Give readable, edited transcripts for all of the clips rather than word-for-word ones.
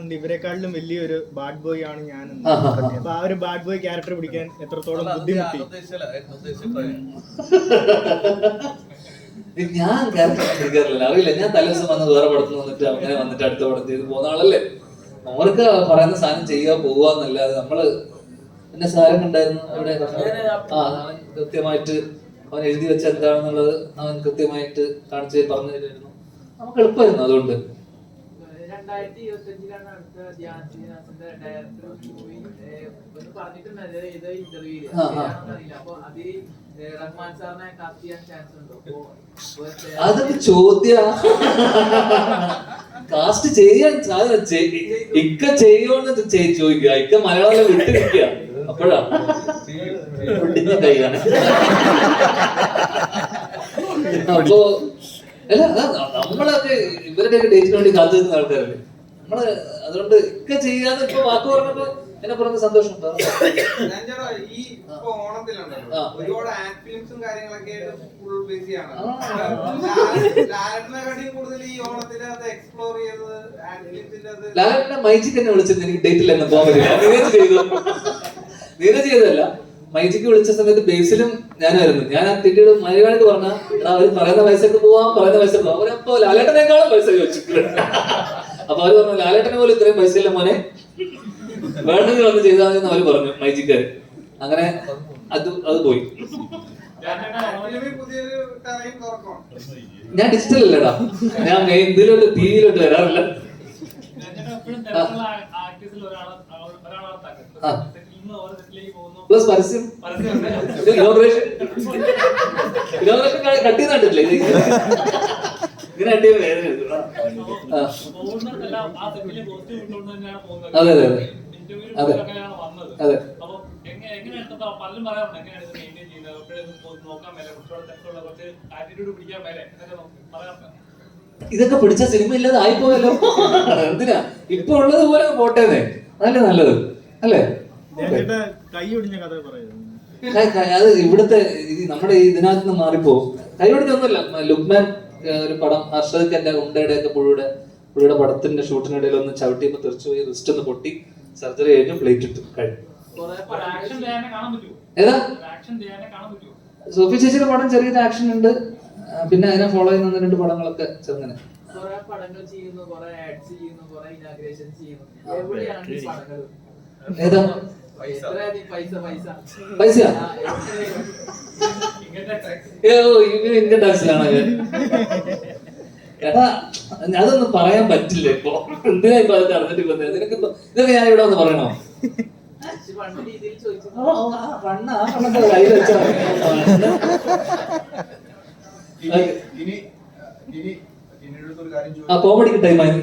കാണുന്നുണ്ട് ഇവരെക്കാളിലും വലിയൊരു bad boy ആണ് ഞാൻ. അപ്പൊ ആ ഒരു ബാഡ് ബോയ് ക്യാരക്ടർ പിടിക്കാൻ എത്രത്തോളം ബുദ്ധിമുട്ടി? ഞാൻ ക്യാരക്ടർ പിടിക്കാറില്ല, അറിയില്ല. ഞാൻ തലേദിവസം വന്ന് വേറെ പടത്തിൽ വന്നിട്ട് അങ്ങനെ വന്നിട്ട് അടുത്ത പടം ചെയ്ത് പോകുന്ന ആളല്ലേ. അവർക്ക് പറയുന്ന സാധനം ചെയ്യുക പോവുക എന്നല്ലാതെ നമ്മള് പിന്നെ സാരം ഉണ്ടായിരുന്നു അവിടെ. അവൻ കൃത്യമായിട്ട് അവൻ എഴുതി വെച്ച എന്താണെന്നുള്ളത് അവൻ കൃത്യമായിട്ട് കാണിച്ച് പറഞ്ഞു തരുമായിരുന്നു. നമുക്ക് എളുപ്പമായിരുന്നു. അതുകൊണ്ട് 2025 അടുത്ത ധ്യാൻസിന്റെ ഡയറക്ടർ മൂവി പറഞ്ഞിട്ടുണ്ടായിരുന്നു ഏതോ ഇന്റർവ്യൂല്. അപ്പൊ അത് റഹ്മാൻ സാറിനെ കാസ്റ്റ് ചെയ്യാൻ ചാൻസ് ഉണ്ടോ? അതൊക്കെ ചോദ്യ കാസ്റ്റ് ചെയ്യാൻ ഇക്ക ചെയ്യുമെന്ന് ചോദിക്കുക. ഇക്ക മലയാളം വിട്ടു നിൽക്കുക. അപ്പോഴാ കൈയാണ്. അപ്പോ അല്ല, നമ്മളൊക്കെ ഇവരുടെയൊക്കെ ഡേറ്റിന് വേണ്ടി കാത്തു നിൽക്കുന്ന ആൾക്കാരല്ലേ നമ്മള്. അതുകൊണ്ട് ഒക്കെ ചെയ്യാന്ന് ഇപ്പൊ വാക്ക് പറഞ്ഞപ്പോ എന്നെ പറഞ്ഞ സന്തോഷം. ഈ ഓണത്തിലുണ്ടല്ലോ ഒരുപാട് ആഡ് ഫിലിംസും കാര്യങ്ങളൊക്കെ ഫുൾ ബിസിയാണ്. കൂടുതൽ ഈ ഓണത്തിനകത്ത് എക്സ്പ്ലോർ ചെയ്തത് ആഡ് ഫിലിംസിന്റെ ലാലേട്ടനെ മൈജിക്ക് എന്നെ വിളിച്ചിരുന്നു. എനിക്ക് ഡേറ്റിൽ എന്നെ പോകാൻ പറ്റില്ല. നീരജ് ചെയ്തല്ല, മൈജിക്ക് വിളിച്ച സമയത്ത് ബേസിലും ഞാനായിരുന്നു. ഞാൻ ആ തിരിയുടെ മലയാളിക്ക് പറഞ്ഞ അവര് പറയുന്ന പൈസക്ക് പോവാം, പറയുന്ന പൈസക്ക് പോവാം. അവരപ്പോ ലാലേട്ടനേക്കാളും പൈസ ചോദിച്ചിട്ടുണ്ട്. അപ്പൊ അവര് പറഞ്ഞു ലാലേട്ടനെ പോലും ഇത്രയും പൈസ ഇല്ല മോനെ, വേണമെങ്കിൽ വന്ന് ചെയ്താൽ മതി എന്ന് അവര് പറഞ്ഞു മൈജിക്കാര്. അങ്ങനെ അത് പോയി. ഞാൻ ഡിജിറ്റൽ അല്ലടാ, ഞാൻ ഇതിലോട്ട് ടിവിയിലോട്ട് വരാറില്ല. പ്ലസ് പരസ്യം ഇനോഗ്രേഷൻ കട്ട് ചെയ്തിട്ടില്ലേ ഇങ്ങനെ കട്ട് ചെയ്ത് വേദന. അതെ അതെ അതെ അതെ. ഇതൊക്കെ പിടിച്ച സിനിമ ഇല്ലാതെ ആയിപ്പോയല്ലോ. എന്തിനാ ഇപ്പൊ ഉള്ളത് പോലെ പോട്ടേന്നേ, അതല്ലേ നല്ലത് അല്ലേ? അത് ഇവിടുത്തെ നമ്മുടെ ഇതിനകത്ത് നിന്ന് മാറിപ്പോ കൈ ഒടിഞ്ഞൊന്നുമില്ല. ലുക്മാൻ ഒരു പടം ഹർഷദ് എന്റെ ഉണ്ടയുടെ ഒക്കെ പുള്ളിയുടെ പടത്തിന്റെ ഷൂട്ടിനിടയിൽ ഒന്ന് ചവിട്ടിയപ്പോ തെറിച്ചു പോയി, റിസ്റ്റ് ഒന്ന് പൊട്ടി, സർജറി കഴിഞ്ഞു, പ്ലേറ്റ് ഇട്ടു, കഴിഞ്ഞു. ഏതാ സോഫി ചേച്ചിയുടെ പടം ചെറിയൊരു ആക്ഷൻ ഉണ്ട്. പിന്നെ അതിനെ ഫോളോ ചെയ്യുന്ന 2 പടങ്ങളൊക്കെ ചെറുങ്ങനെ. ഏതാ പൈസ ഇന്ത്യൻ ടാക്സിലാണോ? എടാ അതൊന്നും പറയാൻ പറ്റില്ല ഇപ്പൊ. എന്തിനാ ഇപ്പൊ അതൊക്കെ അറിഞ്ഞിട്ട് ഇപ്പൊ നിനക്കിപ്പോ ഇതൊക്കെ ഞാൻ ഇവിടെ വന്ന് പറയണോ? കോമഡിക്ക് ടൈമായി.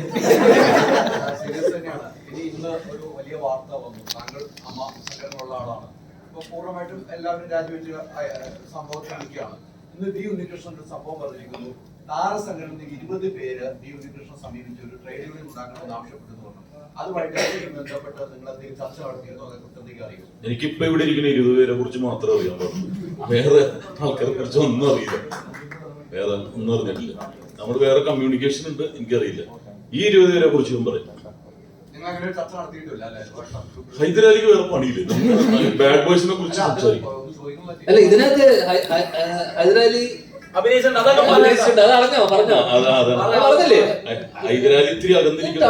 ഇന്ന് ഒരു വലിയ വാർത്ത വന്നു. താങ്കൾ അമ്മ സംഘടനയുള്ള ആളാണ്. ഇപ്പൊ പൂർണ്ണമായിട്ടും എല്ലാവരും രാജിവെച്ച സംഭവത്തിൽ നിൽക്കുകയാണ്. ഇന്ന് ഡി ഉണ്ണികൃഷ്ണൻ ഒരു സംഭവം പറഞ്ഞിരിക്കുന്നു. താരസംഘടനയ്ക്ക് 20 പേര് ഡി ഉണ്ണികൃഷ്ണൻ സമീപിച്ച് ഒരു ട്രേഡ് യൂണിയൻ ഉണ്ടാക്കണമെന്ന് ആവശ്യപ്പെട്ടു. അതുമായിട്ട് ബന്ധപ്പെട്ട് നിങ്ങൾ എന്തെങ്കിലും ചർച്ച നടത്തിയെന്നോ എന്തെങ്കിലും അറിയോ? എനിക്കിപ്പോ ഇവിടെ ഇരിക്കുന്ന 20 പേരെ കുറിച്ച് മാത്രമേ അറിയാൻ പാടുള്ളൂ. വേറെ ആൾക്കാരെ കുറിച്ച് ഒന്നും അറിയില്ല, വേറെ ഒന്നും അറിഞ്ഞിട്ടില്ല. നമ്മൾ വേറെ കമ്മ്യൂണിക്കേഷൻ ഉണ്ട്, എനിക്കറിയില്ല. ഈ 20 പേരെ കുറിച്ച് ഞാൻ പറയും. ഹൈദരാലിക്ക് വേറെ പണിയില്ല, ബാഡ് ബോയ്സിനെ കുറിച്ച് സംസാരിക്കും. അല്ല ഇതിനകത്ത് ഹൈദരാലി ഹൈദരാലി ഇത്തിരി അകന്നിരിക്കുന്ന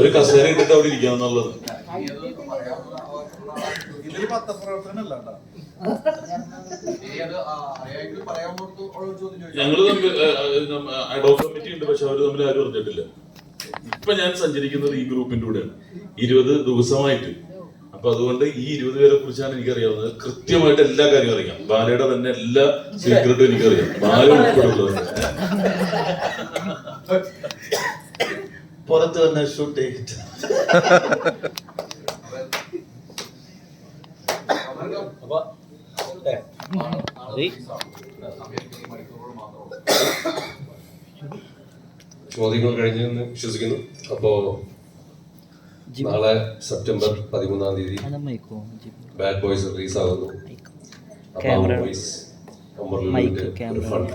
ഒരു കസേര ഇട്ടിട്ട് അവിടെ ഇരിക്കാന്നുള്ളത്. ഞങ്ങള് തമ്മിൽ അഡോക് കമ്മിറ്റി ഉണ്ട്, പക്ഷെ അവര് തമ്മിൽ ആരും അറിഞ്ഞിട്ടില്ല. ഇപ്പൊ ഞാൻ സഞ്ചരിക്കുന്നത് ഈ ഗ്രൂപ്പിന്റെ കൂടെയാണ് 20 ദിവസമായിട്ട്. അപ്പൊ അതുകൊണ്ട് ഈ 20 പേരെ കുറിച്ചാണ് എനിക്കറിയാവുന്നത്. കൃത്യമായിട്ട് എല്ലാ കാര്യവും അറിയാം. ബാലയുടെ തന്നെ എല്ലാ സീക്രട്ടും എനിക്കറിയാം, ബാല ഉൾപ്പെടെയുള്ളത്. പുറത്ത് തന്നെ ഷൂട്ട് ചെയ്തിട്ട് ചോദ്യങ്ങൾ കഴിഞ്ഞെന്ന് വിശ്വസിക്കുന്നു. അപ്പോ നാളെ സെപ്റ്റംബർ 13-ാം തീയതി ബാഡ് ബോയ്സ് റിലീസ് ആകുന്നു. അപ്പൊ ബോയ്സ് ഒരു ഫണ്ട്